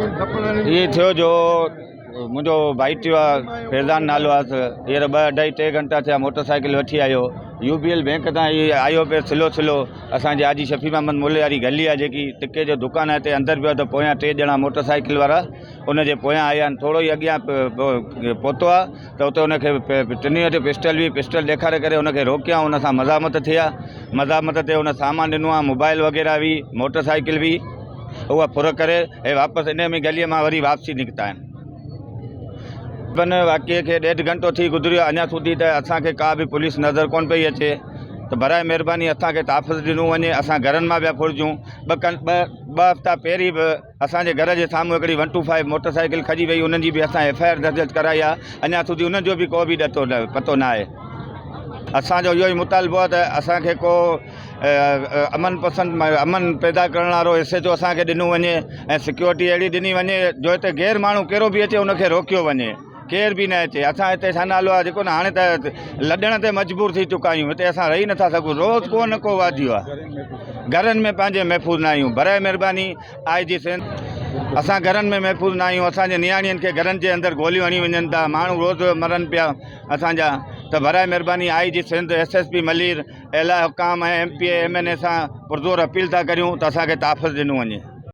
ये थियो जो मुझो भाईट फैज़ान नालो आहे। हींअर 2-2.5-3 घंटा थिया मोटरसाइकिल वठी आयो यूबीएल बैंक तां आयो पे सिलो सिलो असांजे आजी शफ़ी महमद मोले वारी गली आहे जेकी टिके जो दुकान आहे ते अंदर पियो त पोयां 3 ॼणा मोटरसाइकिल वारा उनजे पोयां आया आहिनि। थोरो ई अॻियां पहुतो आहे त उते उनखे टिनी वटि पिस्टल ॾेखारे करे उनखे रोकिया। उन सां मज़ामत थिया। मज़ामत ते उन सामान ॾिनो आहे, मोबाइल वग़ैरह बि, मोटरसाइकिल बि, उहा फुर करे ऐं वापसि इन में गलीअ मां वरी वापसी निकिता आहिनि। वाक़े खे 1.5 घंटो थी गुज़रियो, अञा સુધી त असांखे का बि पुलिस नज़र कोन पई अचे। त बराए महिरबानी असांखे तहफ़ुज़ ॾिनो वञे। असां घरनि मां पिया फुरिजूं। ॿ हफ़्ता पहिरीं बि असांजे घर जे साम्हूं हिकिड़ी 125 मोटरसाइकिल खजी वई, उन्हनि जी बि असां FIR दर्ज कराई आहे। अञा સુધી उन्हनि जो बि को बि पतो न आहे। असांजो इहो ई मुतालबो आहे त असांखे को अमन पैदा करण वारो SHO असांखे ॾिनो वञे ऐं सिक्योरिटी अहिड़ी ॾिनी वञे जो हिते गैर माण्हू कहिड़ो बि अचे उनखे रोकियो वञे, केर बि न अचे। असां हिते छा नालो आहे जेको न हाणे त लॾण ते मजबूर थी चुका आहियूं। हिते असां रही नथा सघूं। रोज़ को न को वादियो आहे। घरनि में पंहिंजे महफ़ूज़ न आहियूं। बराए महिरबानी IG सिंध असां घरनि में महफ़ूज़ न आहियूं। असांजे नियाणियुनि खे घरनि जे अंदरि गोलियूं हणी वञनि था, माण्हू रोज़ मरनि पिया असांजा। त बराए महिरबानी IG सिंध SSP मलीर एला हुकाम ऐं MPA MNA सां पुरज़ोर अपील था करियूं त असांखे तहफ़ुज़ ॾिनो वञे।